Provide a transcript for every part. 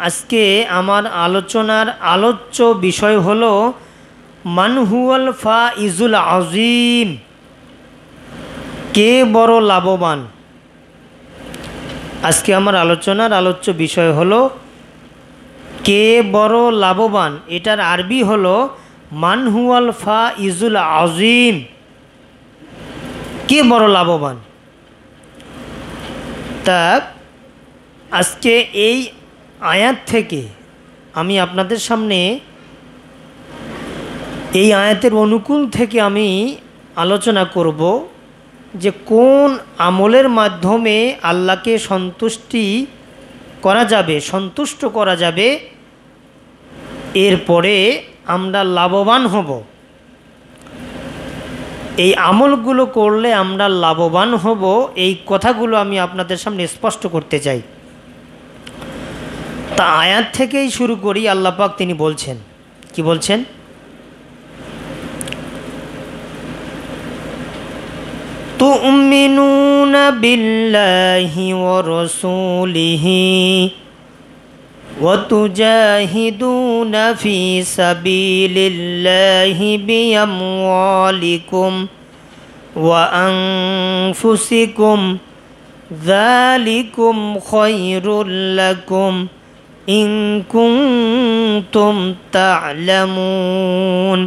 আজকে আমার আলোচনার আলোচ্য বিষয় হলো মান হুয়াল ফাইজুল আজিম, কে বড় লাভবান। আজকে আমার আলোচনার আলোচ্য বিষয় হলো কে বড় লাভবান। এটার আরবি হলো মান হুয়াল ফাইজুল আজিম, কে বড় লাভবান। তা আজকে এই আয়াত থেকে আমি আপনাদের সামনে এই আয়াতের অনুকূল থেকে আমি আলোচনা করব যে কোন আমলের মাধ্যমে আল্লাহকে সন্তুষ্ট করা যাবে, এরপরে আমরা লাভবান হব। এই আমলগুলো করলে আমরা লাভবান হব, এই কথাগুলো আমি আপনাদের সামনে স্পষ্ট করতে চাই। তা আয়াত থেকেই শুরু করি। আল্লাহ পাক তিনি বলছেন, কি বলছেন? তুমিনুনা বিল্লাহি ওয়া রাসূলিহি ওয়া তুজাহিদুনা ফি সাবিলিল্লাহি বিআমওয়ালিকুম ওয়া আনফুসিকুম যালিকুম খায়রুল লাকুম ইন কুনতুম তা'লামুন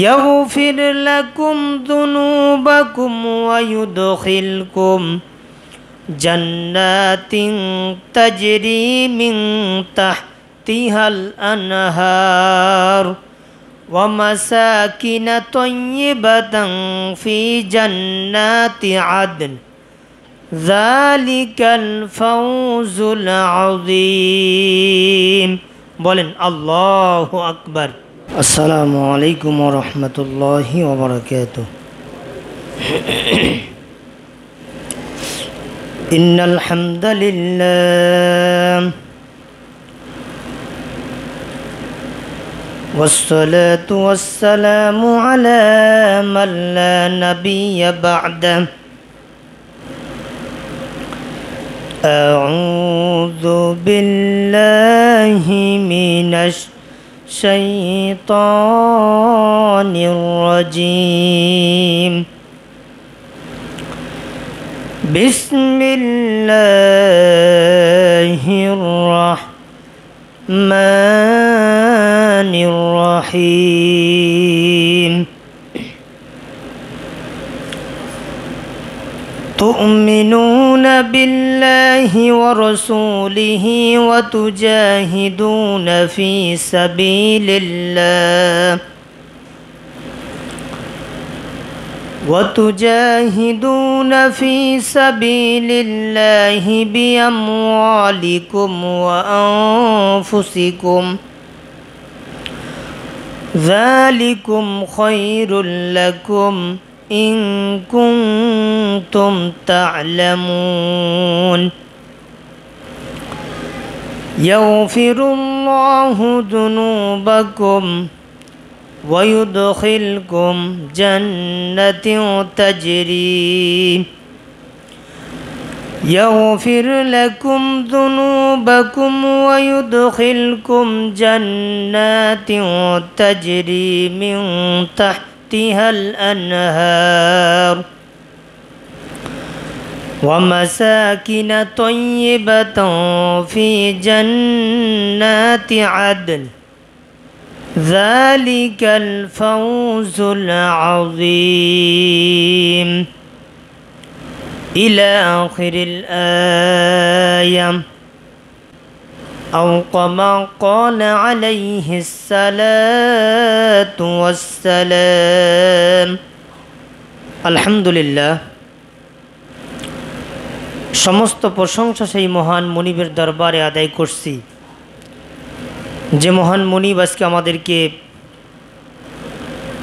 يغفر لكم ذنوبكم ويدخلكم جنات تجري من تحتها الأنهار ومساكن طيبة في جنات عدن ذلك الفوز العظيم বলেন আল্লাহু আকবার। আসসালামু আলাইকুম ওয়া রাহমাতুল্লাহি ওয়া বারাকাতুহু। ইন্নাল হামদালিল্লাহ ওয়াসসালাতু ওয়াসসালামু আলা মান লা নাবিয়্যা বা'দা। আউযু বিল্লাহি মিনাশ শাইতানির রাজিম। বিসমিল্লাহির রাহমানির রাহিম। تؤمنون بالله ورسوله وتجاهدون في سبيل الله بأموالكم وأنفسكم ذلكم خير لكم إن كنتم تعلمون يغفر الله ذنوبكم ويدخلكم جنة تجري يغفر لكم ذنوبكم ويدخلكم جنات تجري من تحتها الأنهار ومساكن طيبة في جنات عدن ذلك الفوز العظيم إلى آخر الآية أو كما قال عليه الصلاة والسلام। الحمد لله। সমস্ত প্রশংসা সেই মহান মুনিবের দরবারে আদায় করছি, যে মহান মুনিব আজকে আমাদেরকে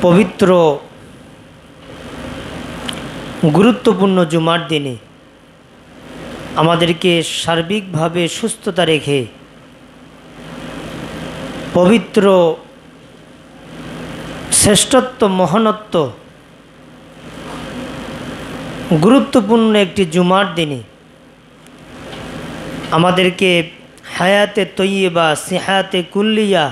পবিত্র গুরুত্বপূর্ণ জুমার দিনে আমাদেরকে সার্বিকভাবে সুস্থতা রেখে পবিত্র শ্রেষ্ঠত্ব মহানত্ব গুরুত্বপূর্ণ একটি জুমার দিনে আমাদেরকে হায়াতে তৈয়বা, সিহাতে কুল্লিয়া,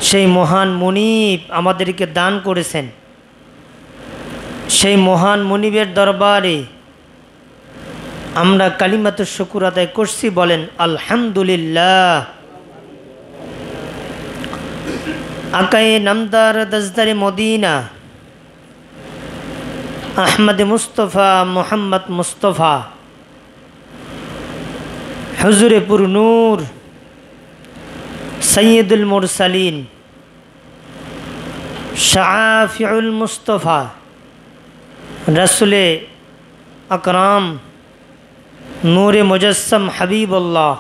সেই মহান মুনিব আমাদেরকে দান করেছেন। সেই মহান মুনিবের দরবারে আমরা কালিমাতু শুকর আদায় করছি, বলেন আলহামদুলিল্লাহ। আকায়ে নামদার দজদারে মদিনা আহমদ মুস্তফা মোহাম্মদ মুস্তফা হুজুরে পুর নূর সৈয়দুল মুরসালিন শাফিউল মুস্তফা রসুলে আকরাম নূরে মুজস্সম হাবিবুল্লাহ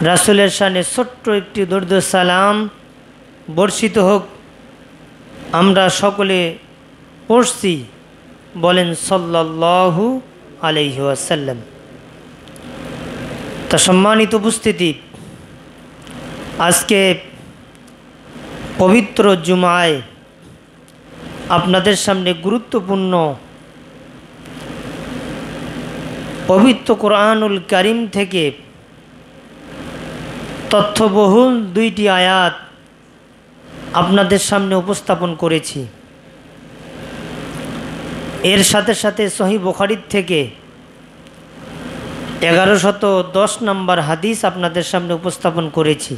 রাসূলের শানে ছোট্ট একটি দরুদ সালাম বর্ষিত হোক। আমরা সকলে পড়ছি, বলেন সাল্লাল্লাহু আলাইহি ওয়াসাল্লাম। তা সম্মানিত উপস্থিতি, আজকে পবিত্র জুমায় আপনাদের সামনে গুরুত্বপূর্ণ পবিত্র কোরআনুল কারীম থেকে তথ্যবহুল দুইটি আয়াত আপনাদের সামনে উপস্থাপন করেছি। এর সাথে সাথে সহিহ বুখারীর থেকে 1110 নম্বর হাদিস আপনাদের সামনে উপস্থাপন করেছি।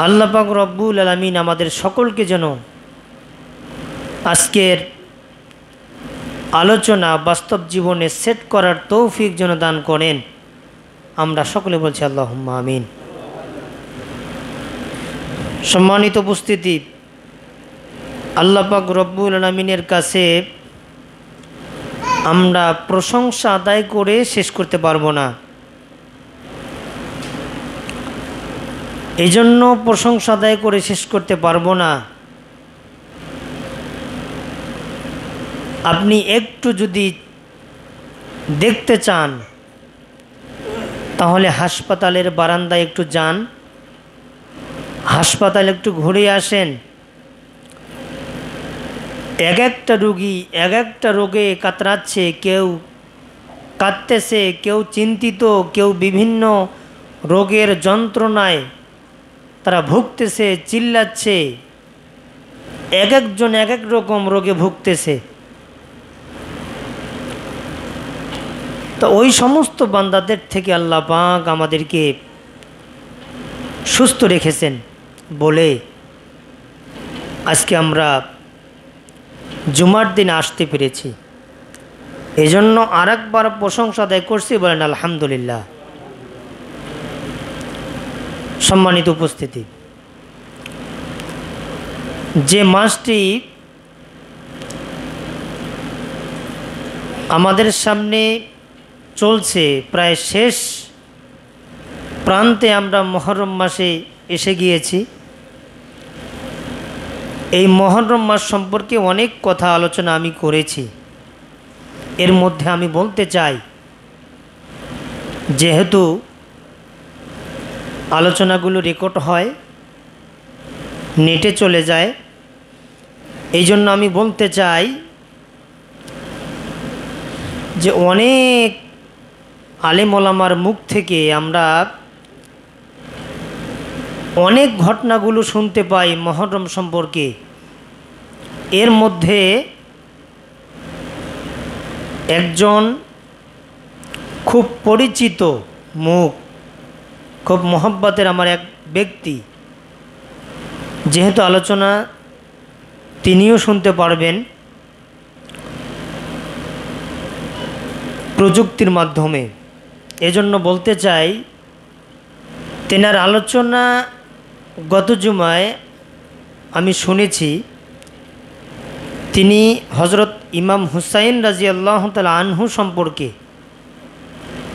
আল্লাহ পাক রব্বুল আলামিন আমাদের সকলকে যেন আজকের আলোচনা বাস্তব জীবনে সেট করার তৌফিক যেন দান করেন। আমরা সকলে বলছি আল্লাহুম্মা আমিন। সম্মানিত উপস্থিতি, আল্লাহ পাক রব্বুল আলামিনের কাছে আমরা প্রশংসা আদায় করে শেষ করতে পারবো না। এজন্য প্রশংসা আদায় করে শেষ করতে পারবো না। আপনি একটু যদি দেখতে চান তাহলে হাসপাতালের বারান্দায় একটু যান, হাসপাতালে একটু ঘুরে আসেন। এক একটা রোগী এক একটা রোগে কাতরাচ্ছে, কেউ কাঁদতেছে, কেউ চিন্তিত, কেউ বিভিন্ন রোগের যন্ত্রণায় তারা ভুগতেছে, চিল্লাচ্ছে। এক একজন এক এক রকম রোগে ভুগতেছে। তো ওই সমস্ত বান্দাদের থেকে আল্লাহ পাক আমাদেরকে সুস্থ রেখেছেন বলে আজকে আমরা জুমার দিন আসতে পেরেছি। এজন্য আরেকবার প্রশংসা আদায় করছি, বলেন আলহামদুলিল্লাহ। সম্মানিত উপস্থিতি, যে মাসটি আমাদের সামনে চলছে, প্রায় শেষ প্রান্তে আমরা মুহররম মাসে এসে গিয়েছি। এই মুহররম মাস সম্পর্কে অনেক কথা আলোচনা আমি করেছি। এর মধ্যে আমি বলতে চাই, যেহেতু আলোচনাগুলো রেকর্ড হয়, নেটে চলে যায়, এই জন্য আমি বলতে চাই যে অনেক আলেম ওলামার মুখ থেকে আমরা অনেক ঘটনাগুলো শুনতে পাই মুহররম সম্পর্কে। এর মধ্যে একজন খুব পরিচিত মুখ, খুব মহব্বতের আমার এক ব্যক্তি, যেহেতু আলোচনা তিনিও শুনতে পারবেন প্রযুক্তির মাধ্যমে, এজন্য বলতে চাই, তেনার আলোচনা গত জুমায় আমি শুনেছি। তিনি হজরত ইমাম হুসাইন রাদিয়াল্লাহু তাআলা আনহু সম্পর্কে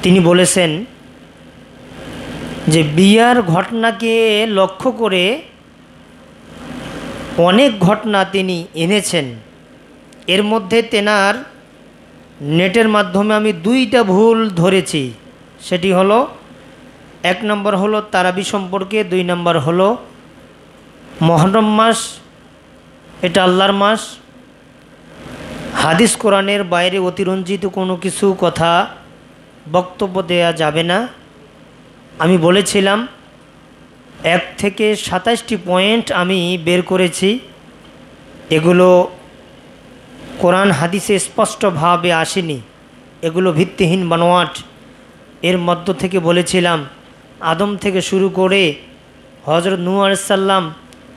তিনি বলেছেন যে বিয়ার ঘটনাকে লক্ষ্য করে অনেক ঘটনা তিনি এনেছেন। এর মধ্যে তেনার নেটের মাধ্যমে আমি দুইটা ভুল ধরেছি। সেটি হলো, এক নম্বর হলো তারাবি সম্পর্কে, দুই নম্বর হলো মুহররম মাস এটা আল্লাহর মাস, হাদিস কোরআনের বাইরে অতিরঞ্জিত কোনো কিছু কথা বক্তব্য দেয়া যাবে না। আমি বলেছিলাম 1 থেকে 27টি পয়েন্ট আমি বের করেছি। এগুলো কোরআন হাদিসে স্পষ্টভাবে আসেনি, এগুলো ভিত্তিহীন বানোয়াট। এর মধ্য থেকে বলেছিলাম আদম থেকে শুরু করে হজরত নূহ আলাইহিসসালাম,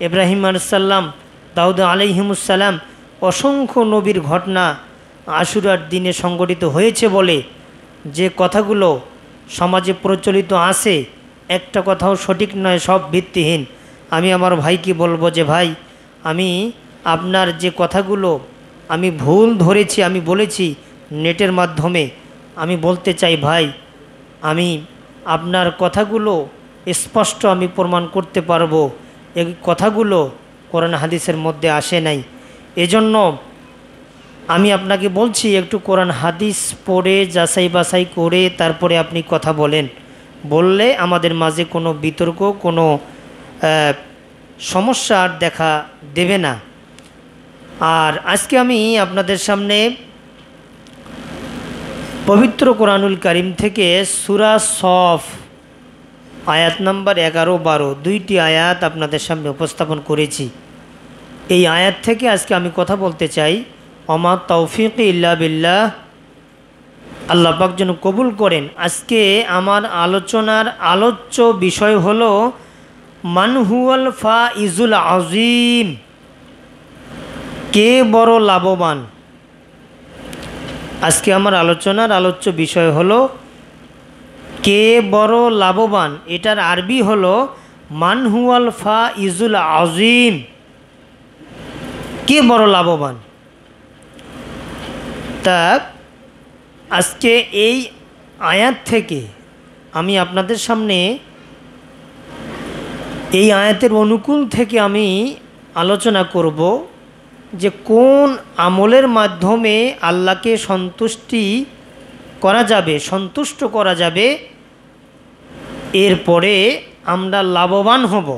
ইব্রাহিম আলাইহিসসালাম, দাউদ আলাইহিমুসসালাম, অসংখ্য নবীর ঘটনা আশুরার দিনে সংগঠিত হয়েছে বলে যে কথাগুলো সমাজে প্রচলিত আছে, একটা কথাও সঠিক নয়, সব ভিত্তিহীন। আমি আমার ভাইকে বলবো যে ভাই, আমি আপনার যে কথাগুলো আমি ভুল ধরেছি, আমি বলেছি নেটের মাধ্যমে, আমি বলতে চাই ভাই, আমি আপনার কথাগুলো স্পষ্ট আমি প্রমাণ করতে পারবো এই কথাগুলো কোরআন হাদিসের মধ্যে আসে নাই। এজন্য আমি আপনাকে বলছি একটু কোরআন হাদিস পড়ে যাচাই বাছাই করে তারপরে আপনি কথা বলেন, বললে আমাদের মাঝে কোনো বিতর্ক, কোনো সমস্যা আর দেখা দেবে না। আর আজকে আমি আপনাদের সামনে পবিত্র কোরআনুল কারীম থেকে সূরা সফ আয়াত নাম্বার 11-12 দুইটি আয়াত আপনাদের সামনে উপস্থাপন করেছি। এই আয়াত থেকে আজকে আমি কথা বলতে চাই। ওমা তৌফিক ইল্লা বিল্লাহ, আল্লাহ পাক যেন কবুল করেন। আজকে আমার আলোচনার আলোচ্য বিষয় হলো মান হুয়াল ফাইজুল আযীম, কে বড় লাভবান। আজকে আমার আলোচনার আলোচ্য বিষয় হলো কে বড় লাভবান। এটার আরবি হলো মান হুয়াল ফাইজুল আযীম, কে বড় লাভবান। তা আজকে এই আয়াত থেকে আমি আপনাদের সামনে এই আয়াতের অনুকূল থেকে আমি আলোচনা করব যে কোন আমলের মাধ্যমে আল্লাহকে সন্তুষ্ট করা যাবে, এরপরে আমরা লাভবান হব।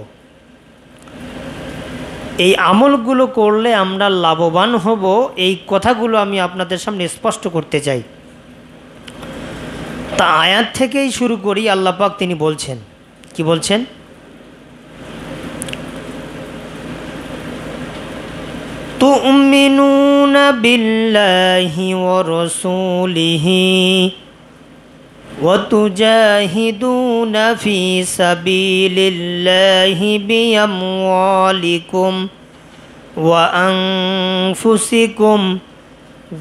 এই আমলগুলো করলে আমরা লাভবান হব, এই কথাগুলো আমি আপনাদের সামনে স্পষ্ট করতে চাই। তা আয়াত থেকেই শুরু করি। আল্লাহ পাক তিনি বলছেন, কি বলছেন? তুমিনুনা বিল্লাহি ওয়া রাসূলিহি ওয়া তুজাহিদুনা ফি সাবিলিল্লাহি বিআমওয়ালিকুম ওয়া আনফুসিকুম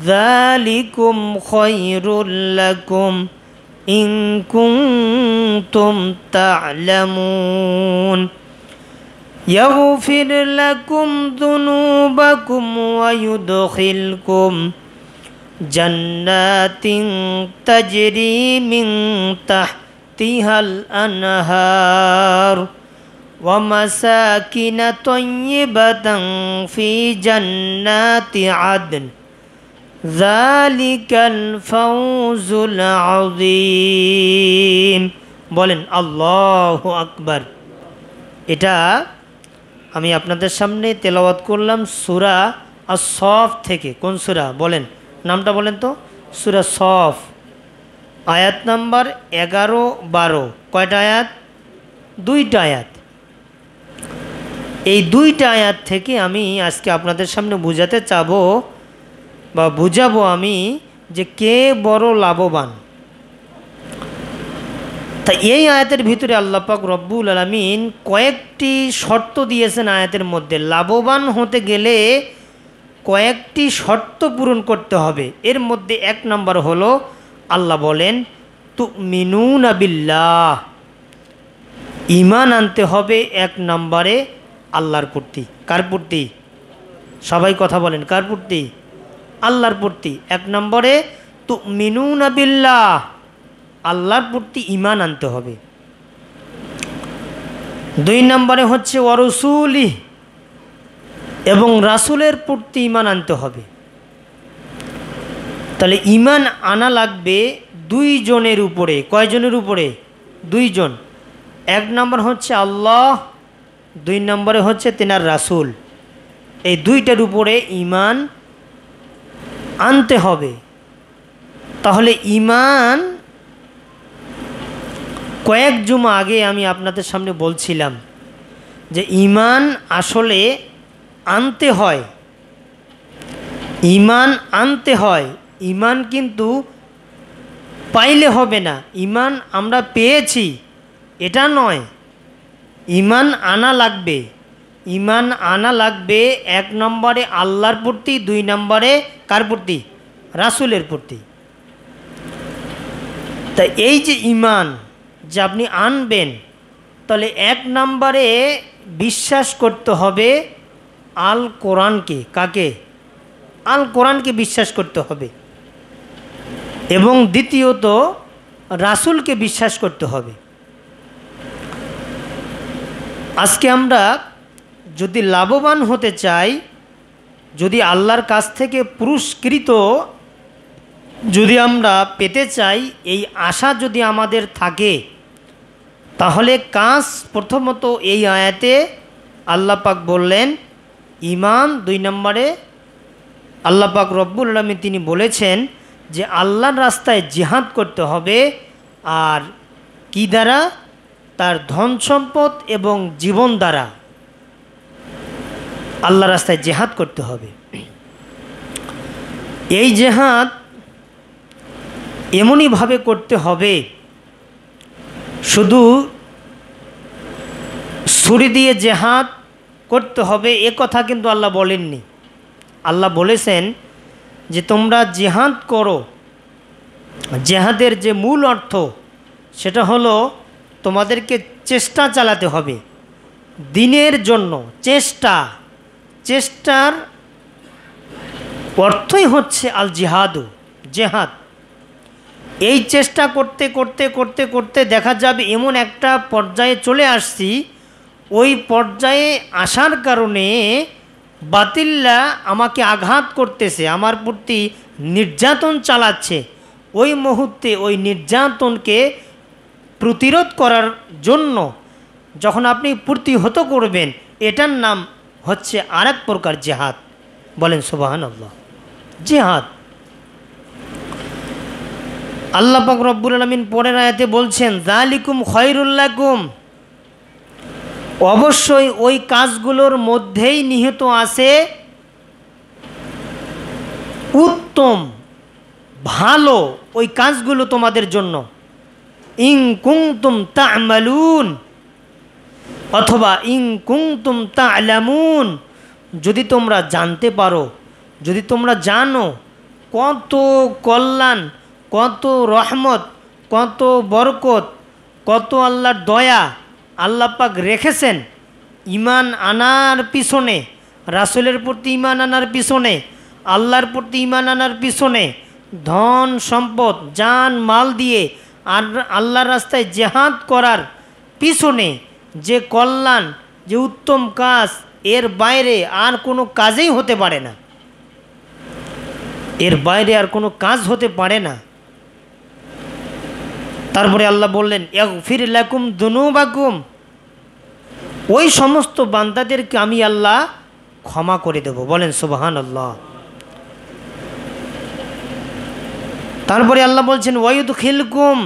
যালিকুম খায়রুল লাকুম ইন কুনতুম তা'লামুন يغفر لكم ذنوبكم ويدخلكم جنات تجري من تحتها الأنهار ومساكن طيبة في جنات عدن ذلك الفوز العظيم। বলেন আল্লাহু আকবার। এটা আমি আপনাদের সামনে তেলাওয়াত করলাম সূরা আস-সফ থেকে। কোন সূরা বলেন, নামটা বলেন তো? সূরা সফ, আয়াত নাম্বার 11-12। কয়টা আয়াত? দুইটা আয়াত। এই দুইটা আয়াত থেকে আমি আজকে আপনাদের সামনে বুঝাতে চাবো বা বুঝাবো আমি যে কে বড় লাভবান। তা এই আয়াতের ভিতরে আল্লাহ পাক রব্বুল আলামিন কয়েকটি শর্ত দিয়েছেন আয়াতের মধ্যে। লাভবান হতে গেলে কয়েকটি শর্ত পূরণ করতে হবে। এর মধ্যে 1 নম্বর হলো আল্লাহ বলেন তুমিনুনা বিল্লাহ, ঈমান আনতে হবে 1 নম্বরে আল্লাহর প্রতি। কার প্রতি? সবাই কথা বলেন, কার প্রতি? আল্লাহর প্রতি। 1 নম্বরে তুমিনুনা বিল্লাহ, আল্লাহর প্রতি ঈমান আনতে হবে। 2 নম্বরে হচ্ছে ওয়া রাসূলি, এবং রাসূলের প্রতি ঈমান আনতে হবে। তাহলে ঈমান আনা লাগবে 2 জনের উপরে। কয়জনের উপরে? 2 জন। 1 নম্বর হচ্ছে আল্লাহ, 2 নম্বরে হচ্ছে তেনার রাসূল। এই 2টার উপরে ঈমান আনতে হবে। তাহলে ঈমান কয়েক জুমা আগে আমি আপনাদের সামনে বলছিলাম যে ঈমান আসলে আনতে হয়, ঈমান আনতে হয়। ঈমান কিন্তু পাইলে হবে না, ঈমান আমরা পেয়েছি এটা নয়, ঈমান আনা লাগবে। ঈমান আনা লাগবে 1 নম্বরে আল্লাহর প্রতি, 2 নম্বরে কার প্রতি? রাসূলের প্রতি। তা এই যে ঈমান যে আপনি আনবেন, তাহলে 1 নম্বরে বিশ্বাস করতে হবে আল কোরআনকে। কাকে? আল কোরআনকে বিশ্বাস করতে হবে। এবং দ্বিতীয়ত রাসূলকে বিশ্বাস করতে হবে। আজকে আমরা যদি লাভবান হতে চাই, যদি আল্লাহর কাছ থেকে পুরস্কৃত যদি আমরা পেতে চাই, এই আশা যদি আমাদের থাকে, তাহলে কাজ প্রথমত এই আয়াতে আল্লাহ পাক বললেন ঈমান, 2 নম্বরে আল্লাহ পাক রব্বুল আলামিন তিনি বলেছেন যে আল্লাহর রাস্তায় জিহাদ করতে হবে। আর কি দ্বারা? তার ধন সম্পদ এবং জীবন দ্বারা আল্লাহর রাস্তায় জিহাদ করতে হবে। এই জিহাদ এমনইভাবে করতে হবে, শুধু ছুরি দিয়ে জিহাদ করতে হবে এ কথা কিন্তু আল্লাহ বলেননি। আল্লাহ বলেছেন যে তোমরা জিহাদ করো। জিহাদের যে মূল অর্থ সেটা হলো তোমাদেরকে চেষ্টা চালাতে হবে দিনের জন্য। চেষ্টার অর্থই হচ্ছে আল জিহাদু, জেহাদ। এই চেষ্টা করতে করতে করতে করতে দেখা যাবে এমন একটা পর্যায়ে চলে আসছি, ওই পর্যায়ে আসার কারণে বাতিল্লা আমাকে আঘাত করতেছে, আমার প্রতি নির্যাতন চালাচ্ছে। ওই মুহূর্তে ওই নির্যাতনকে প্রতিরোধ করার জন্য যখন আপনি প্রতিহত করবেন, এটার নাম হচ্ছে আরেক প্রকার জিহাদ। বলেন সুবহানাল্লাহ। জিহাদ আল্লাহ পাক রব্বুল আলামিন পরের আয়াতে বলছেন যালিকুম খায়রুল লাকুম। অবশ্যই ওই কাজগুলোর মধ্যেই নিহিত আছে উত্তম, ভালো ওই কাজগুলো তোমাদের জন্য। ইন কুনতুম তা'মালুন, অথবা ইন কুনতুম তা'লামুন, যদি তোমরা জানতে পারো, যদি তোমরা জানো কত কল্যাণ, কত রহমত, কত বরকত, কত আল্লাহর দয়া আল্লাহ পাক রেখেছেন ঈমান আনার পিছনে, রাসূলের প্রতি ঈমান আনার পিছনে, আল্লাহর প্রতি ঈমান আনার পিছনে, ধন সম্পদ জান মাল দিয়ে আর আল্লাহর রাস্তায় জিহাদ করার পিছনে যে কল্যাণ, যে উত্তম কাজ, এর বাইরে আর কোনো কাজেই হতে পারে না। এর বাইরে আর কোনো কাজ হতে পারে না। তারপরে আল্লাহ বললেন ইয়াগফির লাকুম যুনুবাকুম, ওই সমস্ত বান্দাদেরকে আমি আল্লাহ ক্ষমা করে দেব। বলেন সুবহানাল্লাহ। তারপরে আল্লাহ বলছেন ওয়ায়ুদখিলকুম,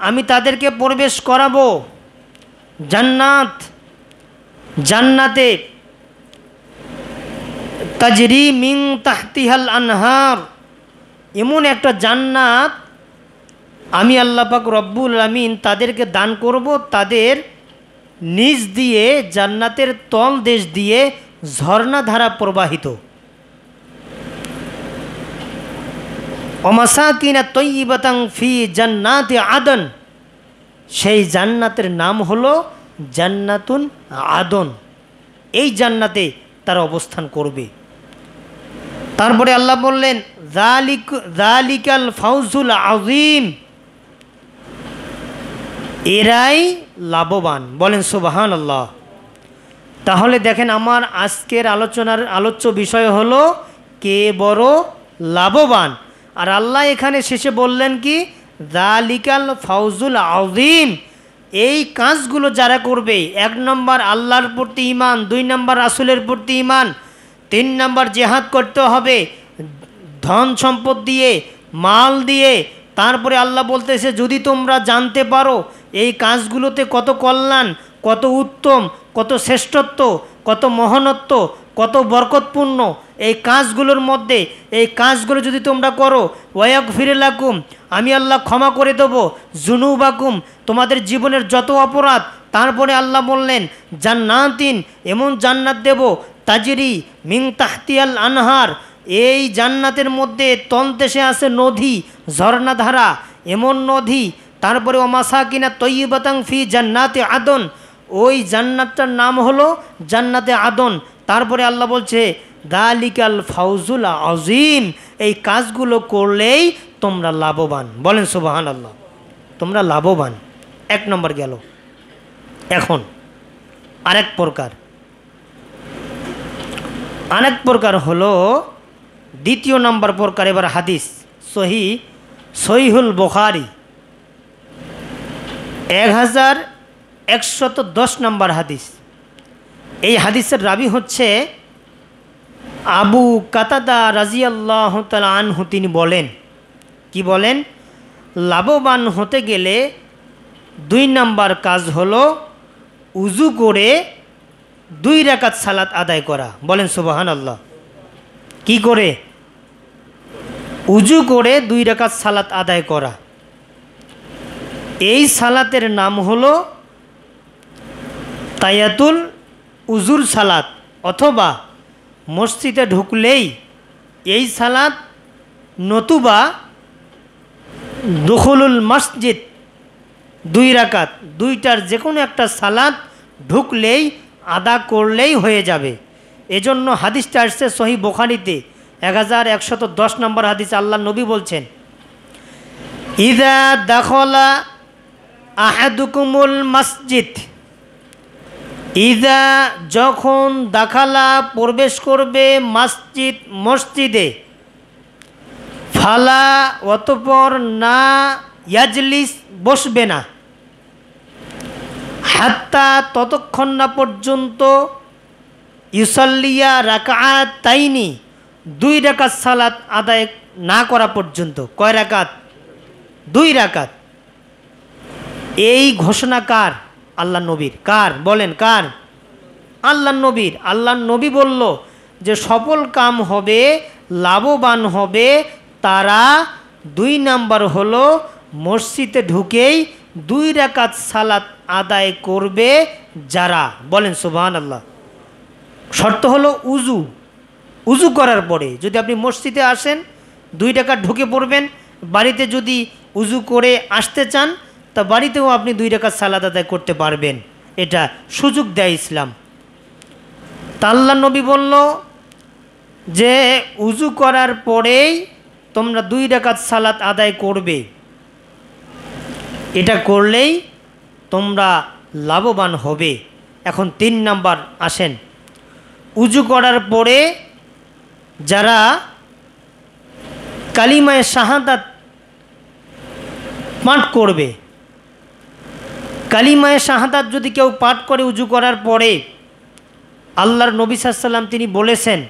আমি তাদেরকে প্রবেশ করাবো জান্নাত, জান্নাতে তাজরি মিন তাহতিহাল আনহার, এমন একটা জান্নাত আমি আল্লাহ পাক রব্বুল আলামিন তাদেরকে দান করব। তাদের নিচ দিয়ে, জান্নাতের তল দেশ দিয়ে ঝর্ণাধারা প্রবাহিত। ওমাসাকিনা তয়্যিবাতান ফি জান্নাতি আদন, সেই জান্নাতের নাম হলো জান্নাতুন আদন। এই জান্নাতে তারা অবস্থান করবে। তারপরে আল্লাহ বললেন যালিকাল ফাউজুল আযীম, এরাই লাভবান। বলেন সুবহানাল্লাহ। তাহলে দেখেন আমার আজকের আলোচনার আলোচ্য বিষয় হলো কে বড় লাভবান। আর আল্লাহ এখানে শেষে বললেন কি যালিকাল ফাউজুল আযীম, এই কাজগুলো যারা করবে, 1 নম্বর আল্লাহর প্রতি ঈমান, 2 নম্বর রাসূলের প্রতি ঈমান, 3 নম্বর জিহাদ করতে হবে ধন সম্পদ দিয়ে, মাল দিয়ে। তারপরে আল্লাহ বলতেছে যদি তোমরা জানতে পারো এই কাজগুলোতে কত কল্যাণ, কত উত্তম, কত শ্রেষ্ঠত্ব, কত মহানত্ব, কত বরকতপূর্ণ এই কাজগুলোর মধ্যে। এই কাজগুলো যদি তোমরা করো, ওয়াগফির লাকুম, আমি আল্লাহ ক্ষমা করে দেবো, জুনুবাকুম, তোমাদের জীবনের যত অপরাধ। তারপরে আল্লাহ বললেন জান্নাতিন, এমন জান্নাত দেব, তাজরি মিন তাহতিয়াল আনহার, এই জান্নাতের মধ্যে তলদেশে আছে নদী, ঝর্ণাধারা, এমন নদী। তারপরে ওমাসাকিনা তয়্যিবাতান ফি জান্নাতে আদন, ওই জান্নাতটার নাম হলো জান্নাতে আদন। তারপরে আল্লাহ বলছে দালিকাল ফাউজুল আজিম, এই কাজগুলো করলেই তোমরা লাভবান। বলেন সুবহানাল্লাহ, তোমরা লাভবান। এক নম্বর গেল। এখন আরেক প্রকার হলো দ্বিতীয় নম্বর প্রকার। এবার হাদিস সহিহুল বুখারী 1110 নম্বর হাদিস। এই হাদিসের রাবি হচ্ছে আবু কাতাদা রাজিয়াল্লাহু তাআলা আনহু। তিনি বলেন, কি বলেন? লাভবান হতে গেলে 2 নম্বর কাজ হলো উজু করে 2 রাকাত সালাত আদায় করা। বলেন সুবহানাল্লাহ। কি করে? উজু করে 2 রাকাত সালাত আদায় করা। এই সালাতের নাম হলো তায়াতুল উজুর সালাত, অথবা মসজিদে ঢুকলেই এই সালাত, নতুবা দুখুলুল মসজিদ 2 রাকাত, 2টার যে কোনো একটা সালাত ঢুকলেই আদা করলেই হয়ে যাবে। এজন্য হাদিসটা আসছে সহিহ বুখারীতে 1110 নম্বর হাদিস। আল্লাহ নবী বলছেন ইযা দাখালা আহাদুকুমুল মসজিদ, ইযা যখন দাখালা প্রবেশ করবে মসজিদে, ফালা অতঃপর না ইয়াজলিস বসবে না, হাত্তা ততক্ষণ না পর্যন্ত ইউসাল্লিয়া রাকাতাইনি 2 রাকাত সালাত আদায় না করা পর্যন্ত। কয় রাকাত? 2 রাকাত। এই ঘোষণা কার? আল্লাহ নবীর। কার? বলেন কার? আল্লাহ নবীর। আল্লাহ নবী বলল যে সফল কাম হবে, লাভবান হবে তারা 2 নাম্বার হলো মসজিদে ঢুকেই 2 রাকাত সালাত আদায় করবে যারা। বলেন সুবহানাল্লাহ। শর্ত হলো উজু করার পরে যদি আপনি মসজিদে আসেন 2 রাকাত ঢুকে পড়বেন। বাড়িতে যদি উজু করে আসতে চান তা বাড়িতেও আপনি 2 রাকাত সালাত আদায় করতে পারবেন, এটা সুযোগ দেয় ইসলাম। তা আল্লাহ নবী বলল যে উজু করার পরেই তোমরা 2 রাকাত সালাত আদায় করবে, এটা করলেই তোমরা লাভবান হবে। এখন 3 নাম্বার আসেন। উজু করার পরে যারা কালিমায়ে শাহাদাত পাঠ করবে, কালিমায়ে শাহাদাত যদি কেউ পাঠ করে উজু করার পরে, আল্লাহর নবী সাল্লাল্লাহু আলাইহি ওয়াসাল্লাম তিনি বলেছেন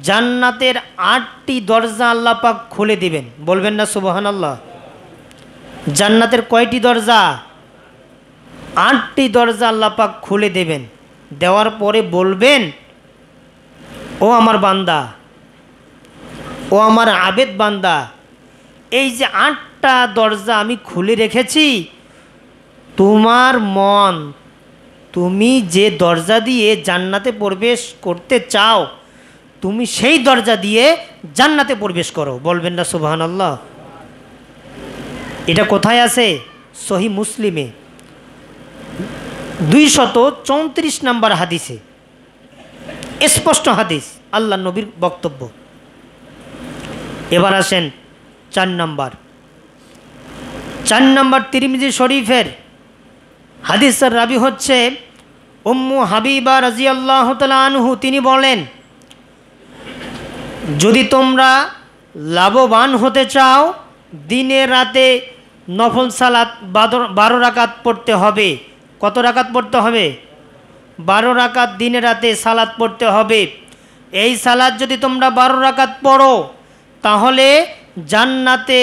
জান্নাতের 8টি দরজা আল্লাহ পাক খুলে দিবেন। বলবেন না সুবহানাল্লাহ? জান্নাতের কয়টি দরজা? 8টি দরজা আল্লাহ পাক খুলে দেবেন। দেওয়ার পরে বলবেন ও আমার বান্দা, ও আমার আবেদ বান্দা, এই যে 8টা দরজা আমি খুলে রেখেছি, তোমার মন, তুমি যে দরজা দিয়ে জান্নাতে প্রবেশ করতে চাও তুমি সেই দরজা দিয়ে জান্নাতে প্রবেশ করো। বলবেন না সুবহানাল্লাহ? এটা কোথায় আছে? সহিহ মুসলিমে 234 নম্বর হাদিসে স্পষ্ট হাদিস, আল্লাহ নবীর বক্তব্য। এবার আসেন 4 নম্বর। তিরমিজি শরীফের হাদিসের রাবি হচ্ছে উম্মু হাবিবা রাদিয়াল্লাহু তাআলা আনহু। তিনি বলেন যদি তোমরা লাভবান হতে চাও দিনে রাতে নফল সালাত 12 রাকাত পড়তে হবে। কত রাকাত পড়তে হবে? 12 রাকাত দিনে রাতে সালাত পড়তে হবে। এই সালাত যদি তোমরা 12 রাকাত পড়ো তাহলে জান্নাতে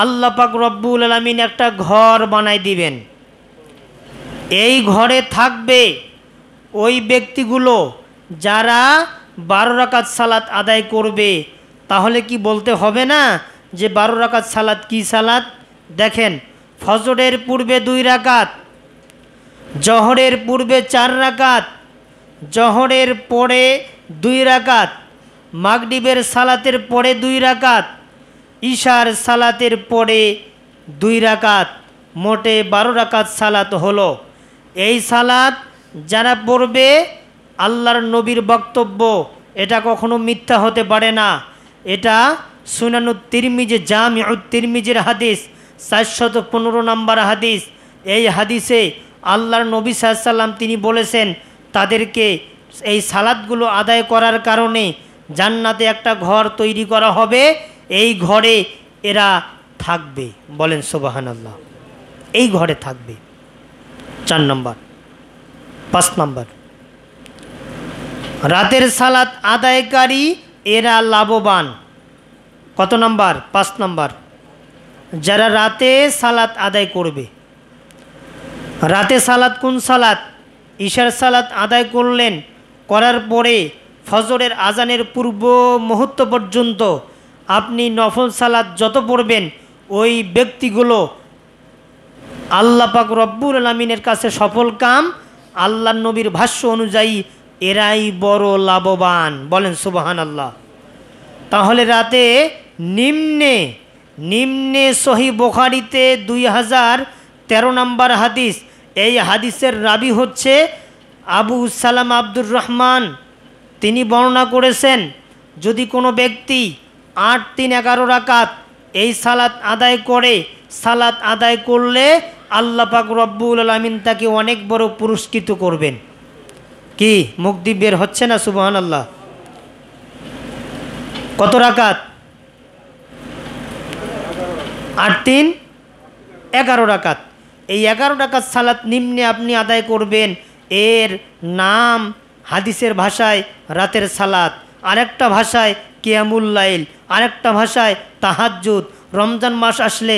আল্লাহ পাক রব্বুল আলামিন একটা ঘর বানাই দিবেন। এই ঘরে থাকবে ওই ব্যক্তিগুলো যারা 12 রাকাত সালাত আদায় করবে। তাহলে কি বলতে হবে না যে 12 রাকাত সালাত কি সালাত? দেখেন, ফজরের পূর্বে 2 রাকাত, জহরের পূর্বে 4 রাকাত, জহরের পরে 2 রাকাত, মাগরিবের সালাতের পরে 2 রাকাত, ঈশার সালাতের পরে 2 রাকাত, মোটে 12 রাকাত সালাত হলো। এই সালাত যারা পড়বে, আল্লাহর নবীর বক্তব্য, এটা কখনো মিথ্যা হতে পারে না। এটা সুনানুত তিরমিজি, জামিউত তিরমিজির হাদিস, 415 নম্বর হাদিস। এই হাদিসে আল্লাহর নবী সাল্লাল্লাহু আলাইহি ওয়াসাল্লাম তিনি বলেছেন, তাদেরকে এই সালাতগুলো আদায় করার কারণে জান্নাতে একটা ঘর তৈরি করা হবে, এই ঘরে এরা থাকবে। বলেন সুবহানাল্লাহ। এই ঘরে থাকবে। 4 নম্বর। 5 নম্বর, রাতের সালাত আদায়কারী এরা লাভবান। কত নম্বর? 5 নম্বর। যারা রাতে সালাত আদায় করবে। রাতে সালাত কোন সালাত? ঈশার সালাত আদায় করলেন, করার পরে ফজরের আজানের পূর্ব মুহূর্ত পর্যন্ত আপনি নফল সালাত যত পড়বেন, ওই ব্যক্তিগুলো আল্লাহ পাক রব্বুল আলামিনের কাছে সফল কাম। আল্লাহর নবীর ভাষ্য অনুযায়ী এরাই বড় লাভবান। বলেন সুবহানাল্লাহ। তাহলে রাতে নিম্নে নিম্নে সহি বুখারীতে 2013 নম্বর হাদিস, এই হাদিসের রাবি হচ্ছে আবু সালামা আব্দুর রহমান। তিনি বর্ণনা করেছেন, যদি কোনো ব্যক্তি 8, 3, 11 রাকাত এই সালাত আদায় করে, সালাত আদায় করলে আল্লাহ পাক রব্বুল আলামিন তাকে অনেক বড় পুরস্কৃত করবেন। কি মুখ দিয়ে বের হচ্ছে না? সুবহানাল্লাহ। কত রাকাত? 8, 3, 11 রাকাত। এই 11 রাকাত সালাত নিম্নে আপনি আদায় করবেন। এর নাম হাদিসের ভাষায় রাতের সালাত, আরেকটা ভাষায় কিয়ামুল লাইল, আরেকটা ভাষায় তাহাজ্জুদ। রমজান মাস আসলে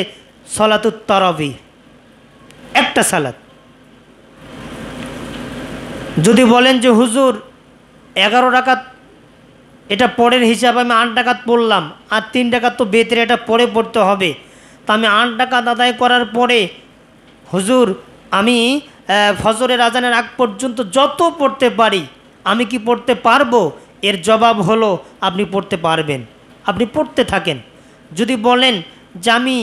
সলাতুত তারাবি, একটা সালাত। যদি বলেন যে হুজুর 11 রাকাত এটা পরের হিসাবে, আমি 8 রাকাত পড়লাম, আর 3 রাকাত তো বেতরে, এটা পরে পড়তে হবে, তা আমি 8 রাকাত আদায় করার পরে হুজুর আমি ফজরের আজানের আগ পর্যন্ত যত পড়তে পারি আমি কি পড়তে পারবো? এর জবাব হলো আপনি পড়তে পারবেন, আপনি পড়তে থাকেন। যদি বলেন যে আমি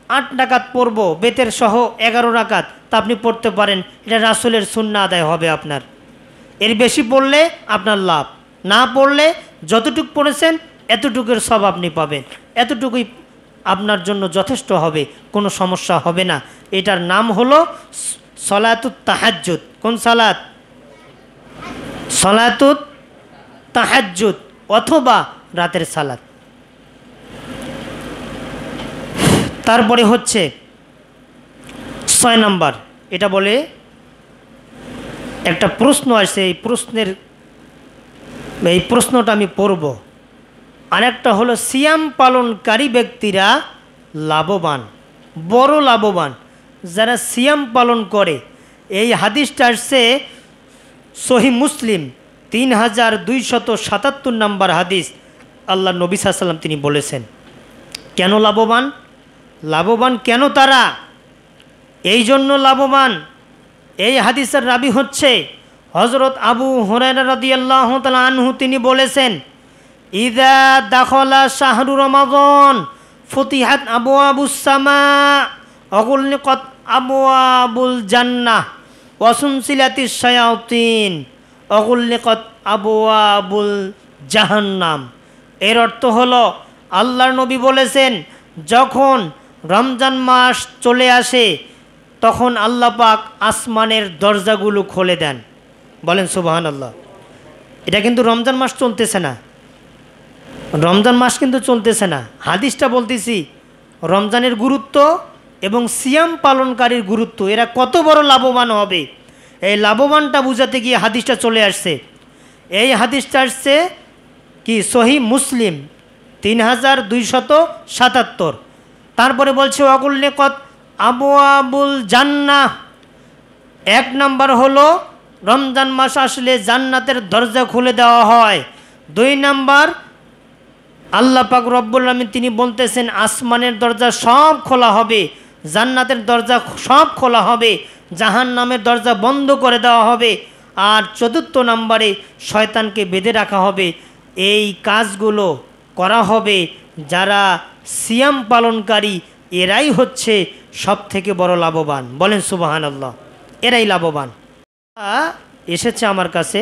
8 রাকাত পড়ব বেতের সহ 11 রাকাত, তা আপনি পড়তে পারেন, এটা রাসূলের সুন্নাহ আদায় হবে আপনার। এর বেশি পড়লে আপনার লাভ, না পড়লে যতটুকু পড়েছেন এতটুকুর সব আপনি পাবেন, এতটুকুই আপনার জন্য যথেষ্ট হবে, কোনো সমস্যা হবে না। এটার নাম হলো সলাতুত তাহাজ্জুদ। কোন সালাত? সলাতুত তাহাজ্জুদ অথবা রাতের সালাত। তারপরে হচ্ছে 6 নম্বর, এটা বলে একটা প্রশ্ন আসে, এই প্রশ্নটা আমি পড়ব। আরেকটা হলো সিয়াম পালনকারী ব্যক্তিরা লাভবান, বড় লাভবান, যারা সিয়াম পালন করে। এই হাদিসটা আসছে সহি মুসলিম 3277 নম্বর হাদিস। আল্লাহ নবী সাল্লাল্লাহু আলাইহি ওয়াসাল্লাম তিনি বলেছেন, কেন লাভবান? লাভবান কেন তারা? এই জন্য লাভবান, এই হাদিসের রাবি হচ্ছে হযরত আবু হুরায়রা রাদিয়াল্লাহু তাআলা আনহু। তিনি বলেছেন, ইযা দাখালা শাহরু রমাদান ফুতিহাত আবওয়াবুস সামা ওয়াগুলনিকাত আবওয়াবুল জান্নাহ ওয়া সুনসিলাতিশ শায়াতিন ওয়াগুলনিকাত আবওয়াবুল জাহান্নাম। এর অর্থ হলো, আল্লাহর নবী বলেছেন, যখন রমজান মাস চলে আসে তখন আল্লাহ পাক আসমানের দরজাগুলো খুলে দেন। বলেন সুবহানাল্লাহ। এটা কিন্তু রমজান মাস চলতেছে না, রমজান মাস কিন্তু চলতেছে না, হাদিসটা বলতেছি। রমজানের গুরুত্ব এবং সিয়াম পালনকারীর গুরুত্ব, এরা কত বড় লাভবান হবে, এই লাভবানটা বুঝাতে গিয়ে হাদিসটা চলে আসছে। এই হাদিসটা আসছে কি সহি মুসলিম 3277। তারপরে বলছে ওয়াগুলনিকাত আবওয়াবুল জান্নাহ, এক নাম্বার হলো রমজান মাস আসলে জান্নাতের দরজা খুলে দেওয়া হয়। 2 নাম্বার আল্লাহ পাক রব্বুল আলামিন তিনি বলতেছেন আসমানের দরজা সব খোলা হবে, জান্নাতের দরজা সব খোলা হবে, জাহান্নামের দরজা বন্ধ করে দেওয়া হবে। আর 4 নম্বরে শয়তানকে বেঁধে রাখা হবে। এই কাজগুলো করা হবে যারা সিয়াম পালনকারী, এরাই হচ্ছে সব থেকে বড় লাভবান। বলেন সুবহানাল্লাহ, এরাই লাভবান। এসেছে আমার কাছে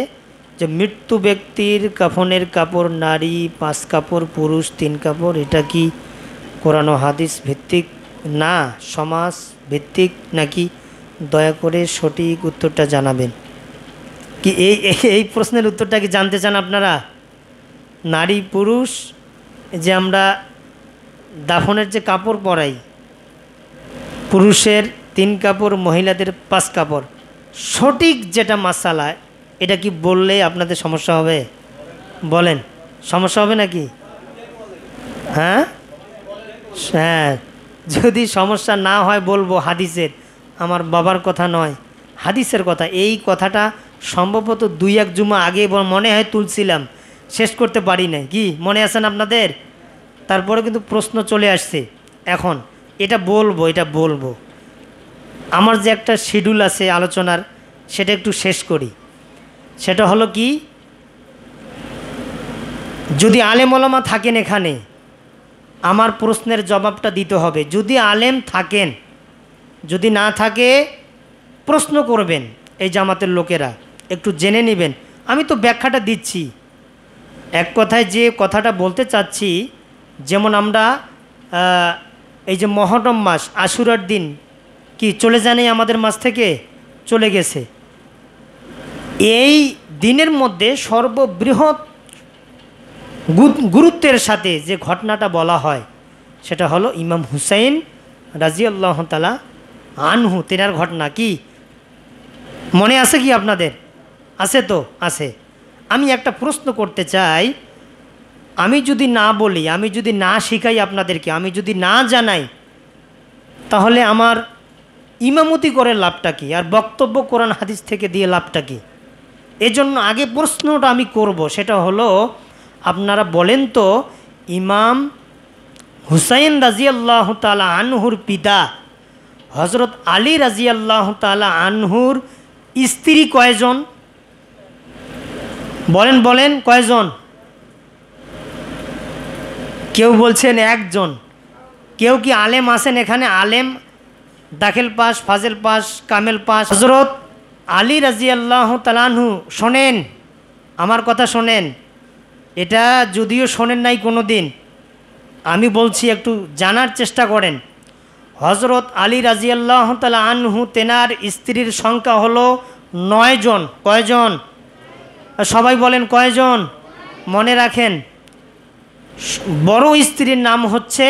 যে মৃত্যু ব্যক্তির কাফনের কাপড় নারী 5 কাপড়, পুরুষ 3 কাপড়, এটা কি কোরআন ও হাদিস ভিত্তিক না সমাজ ভিত্তিক নাকি? দয়া করে সঠিক উত্তরটা জানাবেন। কি এই প্রশ্নের উত্তরটা কি জানতে চান আপনারা? নারী পুরুষ যে আমরা দাফনের যে কাপড় পরাই, পুরুষের 3 কাপড়, মহিলাদের 5 কাপড়, সঠিক যেটা মাসালা, এটা কি বললে আপনাদের সমস্যা হবে? বলেন, সমস্যা হবে নাকি? হ্যাঁ হ্যাঁ, যদি সমস্যা না হয় বলবো হাদিসের, আমার বাবার কথা নয়, হাদিসের কথা। এই কথাটা সম্ভবত 2-1 জুমা আগে মনে হয় তুলছিলাম, শেষ করতে পারি না। কি মনে আছেন আপনাদের? তারপরে কিন্তু প্রশ্ন চলে আসছে। এখন এটা বলবো আমার যে একটা শিডিউল আছে আলোচনার, সেটা একটু শেষ করি। সেটা হলো কি, যদি আলেম ওলামা থাকেন এখানে, আমার প্রশ্নের জবাবটা দিতে হবে। যদি আলেম থাকেন, যদি না থাকে প্রশ্ন করবেন। এই জামাতের লোকেরা একটু জেনে নেবেন, আমি তো ব্যাখ্যাটা দিচ্ছি। এক কথায় যে কথাটা বলতে চাচ্ছি, যেমন আমরা এই যে মহরম মাস, আশুরার দিন কি চলে জানি আমাদের মাঝ থেকে চলে গেছে। এই দিনের মধ্যে সর্ববৃহৎ গুরুত্বের সাথে যে ঘটনাটা বলা হয়, সেটা হলো ইমাম হুসাইন রাজিয়াল্লাহু তাআলা আনহু, তেনার ঘটনা। কি মনে আছে কি আপনাদের? আছে তো? আছে। আমি একটা প্রশ্ন করতে চাই, আমি যদি না বলি, আমি যদি না শিখাই আপনাদেরকে, আমি যদি না জানাই, তাহলে আমার ইমামতি করে লাভটা কি? আর বক্তব্য কোরআন হাদিস থেকে দিয়ে লাভটা কি? এজন্য আগে প্রশ্নটা আমি করব, সেটা হলো আপনারা বলেন তো, ইমাম হুসাইন রাজিয়াল্লাহু তাআলা আনহুর পিতা হযরত আলী রাজিয়াল্লাহু তাআলা আনহুর স্ত্রী কয়জন? বলেন কয়জন? কেউ বলছেন 1 জন। কেউ কি আলেম আছেন এখানে? আলেম, দাখিল পাস, ফাজেল পাস, কামেল পাস। হযরত আলী রাজিয়াল্লাহু তাআলা আনহু, শোনেন আমার কথা, শোনেন। এটা যদিও শোনেন নাই কোনো দিন, আমি বলছি, একটু জানার চেষ্টা করেন। হযরত আলী রাজিয়াল্লাহু তাআলা আনহু, তেনার স্ত্রীর সংখ্যা হলো 9 জন। কয়জন? সবাই বলেন কয়জন? মনে রাখেন, বড় স্ত্রীর নাম হচ্ছে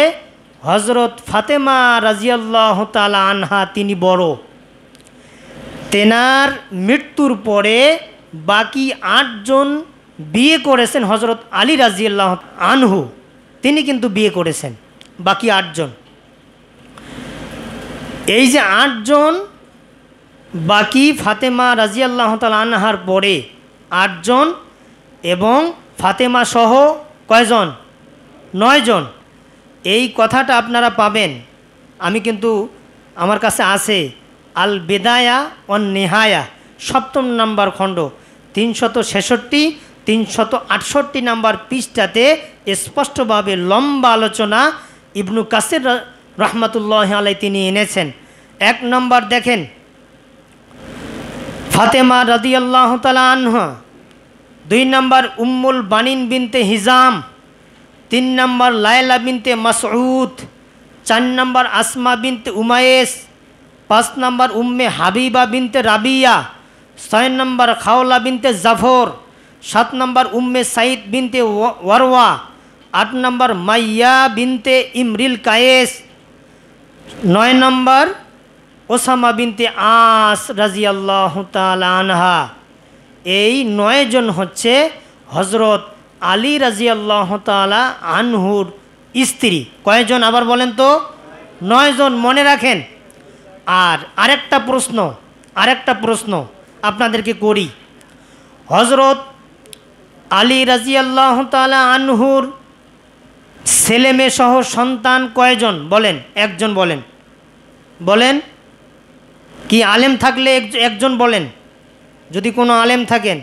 হযরত ফাতেমা রাজিয়াল্লাহু তাআলা আনহা, তিনি বড়। তেনার মৃত্যুর পরে বাকি 8 জন বিয়ে করেছেন হযরত আলী রাজিয়াল্লাহু আনহু, তিনি কিন্তু বিয়ে করেছেন বাকি 8 জন। এই যে 8 জন বাকি ফাতেমা রাজিয়াল্লাহু তাআলা আনহার পরে 8 জন, এবং ফাতেমা সহ কয়জন? 9 জন। এই কথাটা আপনারা পাবেন, আমি কিন্তু আমার কাছে আছে আল বেদায়া ওয়ান নেহায়া, 7ম নম্বর খণ্ড, 366-368 নম্বর পৃষ্ঠাতে স্পষ্টভাবে লম্বা আলোচনা ইবনু কাসির রহমাতুল্লাহি আলাইহি তিনি এনেছেন। 1 নম্বর দেখেন, ফাতেমা রাদিয়াল্লাহু তাআলা আনহা। 2 নম্বর উম্মুল বানিন বিনতে হিজাম। 3 নম্বর লায়লা বিনতে মাসউদ। 4 নম্বর আসমা বিনতে উমায়েস। 5 নম্বর উম্মে হাবিবা বিনতে রাবিয়া। 6 নম্বর খাওলা বিনতে জাফর। 7 নম্বর উম্মে সাইদ বিনতে ওয়ারওয়া। 8 নম্বর মাইয়া বিনতে ইমরিল কায়েস। 9 নম্বর ওসামা বিনতে আস রাজিয়াল্লাহু তাআলা আনহা। এই 9 জন হচ্ছে হযরত আলী রাজিয়াল্লাহু তাআলা আনহুর স্ত্রী। কয়জন আবার বলেন তো? 9 জন, মনে রাখেন। আর আরেকটা প্রশ্ন আরেকটা প্রশ্ন আপনাদেরকে করি, হজরত আলী রাজিয়াল্লাহু তাআলা আনহুর ছেলে মেয়ে সহ সন্তান কয়জন বলেন? একজন বলেন, বলেন কি আলেম থাকলে একজন বলেন, যদি কোনো আলেম থাকেন।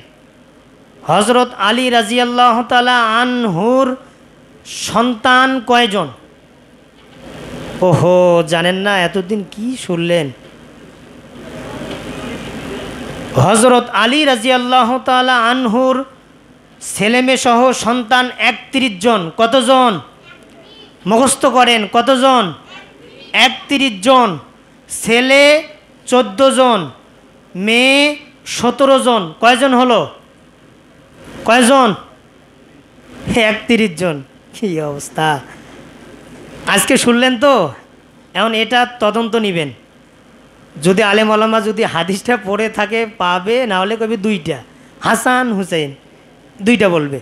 হজরত আলী রাজিয়াল্লাহু তাআলা আনহুর সন্তান কয়জন? ওহো, জানেন না? এতদিন কি শুনলেন? হজরত আলী রাজিয়াল্লাহু তাআলা আনহুর ছেলেমেয়ে সহ সন্তান 31 জন। কতজন? মুখস্থ করেন, কতজন? 31 জন। ছেলে 14 জন, মেয়ে 17 জন। কয়জন হলো? কয়জন? 31 জন। কি অবস্থা! আজকে শুনলেন তো? এখন এটা তদন্ত নেবেন। যদি আলেম ওলামা যদি হাদিসটা পড়ে থাকে পাবে, না হলে কবি দুইটা, হাসান হুসেন দুইটা বলবে।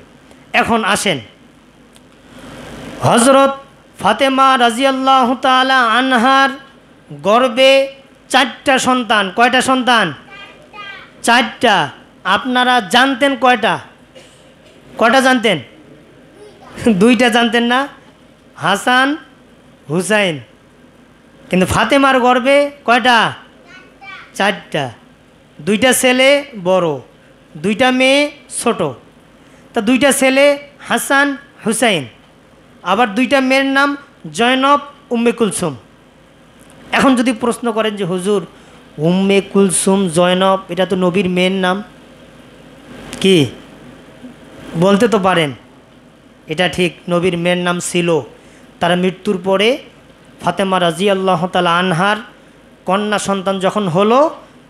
এখন আসেন, হজরত ফাতেমা রাজিয়াল্লাহু তাআলা আনহার গর্ভে 4টা সন্তান। কয়টা সন্তান? 4টা। আপনারা জানতেন কয়টা? কয়টা জানতেন? 2টা জানতেন না? হাসান হুসাইন। কিন্তু ফাতেমার গর্ভে কয়টা? 4টা। 2টা ছেলে বড়, 2টা মেয়ে ছোট। তা 2টা ছেলে হাসান হুসাইন, আবার 2টা মেয়ের নাম জয়নব, উম্মে কুলসুম। এখন যদি প্রশ্ন করেন যে হুজুর, উম্মে কুলসুম জয়নব এটা তো নবীর মেয়ের নাম, কি বলতে তো পারেন? এটা ঠিক, নবীর মেয়ের নাম ছিল। তার মৃত্যুর পরে ফাতেমা রাজিয়াল্লাহু তাআলা আনহার কন্যা সন্তান যখন হলো,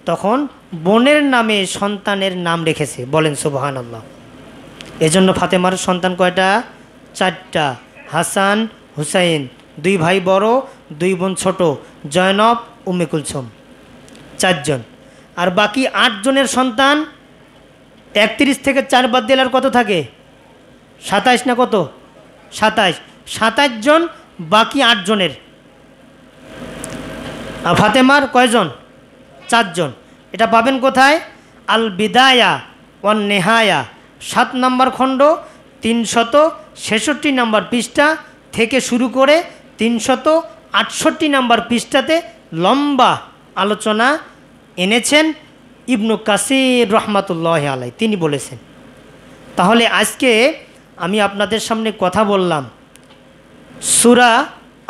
তখন বোনের নামে সন্তানের নাম রেখেছে। বলেন সুবহানাল্লাহ। এজন্য ফাতেমার সন্তান কয়টা? 4টা। হাসান হুসাইন, 2 ভাই বড়, 2 বোন ছোট, জয়নব, উম্মে কুলসুম, 4 জন। আর বাকি 8 জনের সন্তান 31 থেকে 4 বাদ দিলে আর কত থাকে? 27 না কত? 27 জন বাকি 8 জনের। আর ফাতেমার কয়জন? 4 জন। এটা পাবেন কোথায়? আল বিদায়া ওয়ান নেহায়া, 7 নম্বর খণ্ড, 366 নম্বর পৃষ্ঠা থেকে শুরু করে 368 নম্বর পৃষ্ঠাতে লম্বা আলোচনা এনেছেন ইবনু কাসির রহমাতুল্লাহি আলাইহি। তিনি বলেছেন। তাহলে আজকে আমি আপনাদের সামনে কথা বললাম সূরা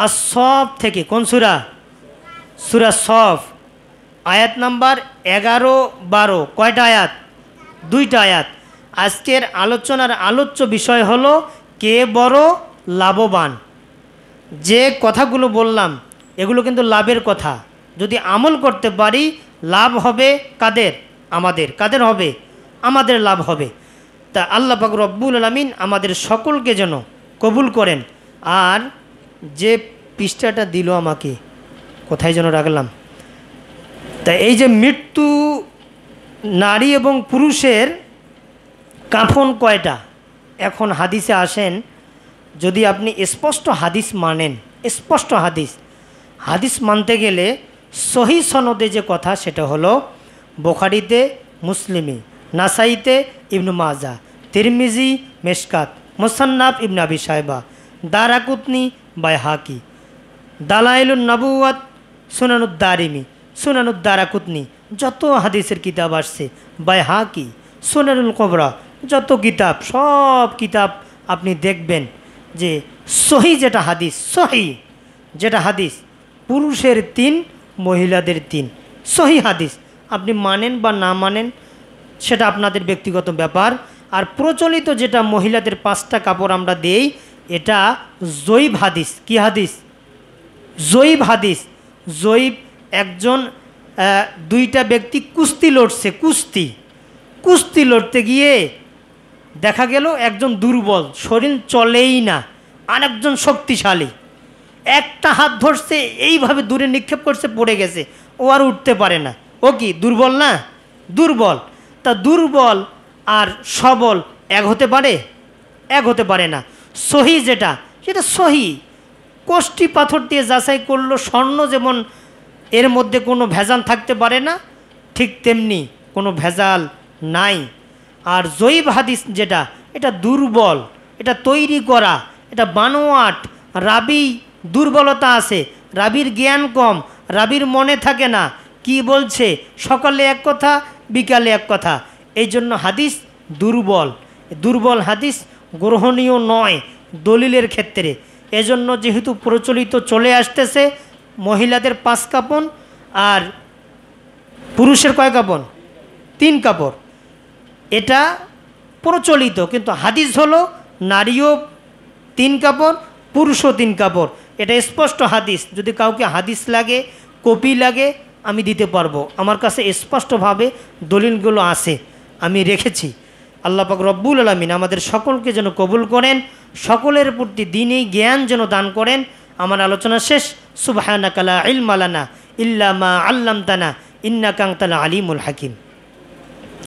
আস-সফ থেকে। কোন সূরা? সূরা সফ, আয়াত নাম্বার 11-12। কয়টা আয়াত? 2টা আয়াত। আজকের আলোচনার আলোচ্য বিষয় হলো কে বড় লাভবান। যে কথাগুলো বললাম এগুলো কিন্তু লাভের কথা। যদি আমল করতে পারি লাভ হবে কাদের? আমাদের। কাদের হবে? আমাদের লাভ হবে। তা আল্লাহ পাক রব্বুল আলামিন আমাদের সকলকে যেন কবুল করেন। আর যে পৃষ্ঠাটা দিল আমাকে, কোথায় যেন রাখলাম, তা এই যে মৃত্যু নারী এবং পুরুষের কাফন কয়টা? এখন হাদিসে আসেন, যদি আপনি স্পষ্ট হাদিস মানেন, স্পষ্ট হাদিস মানতে গেলে সহি সনদে যে কথা সেটা হলো বুখারীতে, মুসলিমে, নাসাইতে, ইবনু মাজাহ, তিরমিজি, মেশকাত, মুসান্নাফ ইবনে আবি শায়বা, দারাকুতনি, বাইহাকি, দালাইলুন নবুওয়াত, সুনানুদ দারিমি, সুনানুদ দারাকুতনি, যত হাদিসের কিতাব আসছে, বাইহাকি, সুনানুল কুবরা, যত কিতাব, সব কিতাব আপনি দেখবেন যে সহি যেটা হাদিস, সহি যেটা হাদিস, পুরুষের 3, মহিলাদের 3, সহি হাদিস। আপনি মানেন বা না মানেন সেটা আপনাদের ব্যক্তিগত ব্যাপার। আর প্রচলিত যেটা মহিলাদের 5টা কাপড় আমরা দেই, এটা জয়ীব হাদিস। কি হাদিস? জয়ীব হাদিস। জয়ীব, একজন 2টা ব্যক্তি কুস্তি লড়ছে, কুস্তি লড়তে গিয়ে দেখা গেল একজন দুর্বল, শরীর চলেই না, আরেকজন শক্তিশালী, একটা হাত ধরছে, এইভাবে দূরে নিক্ষেপ করছে, পড়ে গেছে, ও আর উঠতে পারে না। ও কি দুর্বল না? দুর্বল। তা দুর্বল আর সবল এক হতে পারে? এক হতে পারে না। সহি যেটা, সেটা সহি, কোষ্ঠী পাথর দিয়ে যাচাই করলো, স্বর্ণ যেমন এর মধ্যে কোনো ভেজাল থাকতে পারে না, ঠিক ঠিক তেমনি কোনো ভেজাল নাই। আর জয়ীব হাদিস যেটা, এটা দুর্বল, এটা তৈরি করা, এটা বানোয়াট, রাবি দুর্বলতা আছে, রাবির জ্ঞান কম, রাবির মনে থাকে না, কি বলছে সকালে এক কথা বিকালে এক কথা, এই জন্য হাদিস দুর্বল। দুর্বল হাদিস গ্রহণীয় নয় দলিলের ক্ষেত্রে। এজন্য যেহেতু প্রচলিত চলে আসতেছে মহিলাদের 5 কাপড় আর পুরুষের কয় কাপড়? 3 কাপড়, এটা প্রচলিত। কিন্তু হাদিস হলো নারীও 3 কাপড়, পুরুষও 3 কাপড়, এটা স্পষ্ট হাদিস। যদি কাউকে হাদিস লাগে, কপি লাগে, আমি দিতে পারবো। আমার কাছে স্পষ্টভাবে দলিলগুলো আছে, আমি রেখেছি। আল্লাহ পাক রব্বুল আলামিন আমাদের সকলকে যেন কবুল করেন, সকলের প্রতি দ্বীনি জ্ঞান যেন দান করেন। আমার আলোচনা শেষ। সুবহানাকা লা ইলমা লানা ইল্লা মা আল্লামতানা ইন্নাকা আনতাল আলিমুল হাকিম।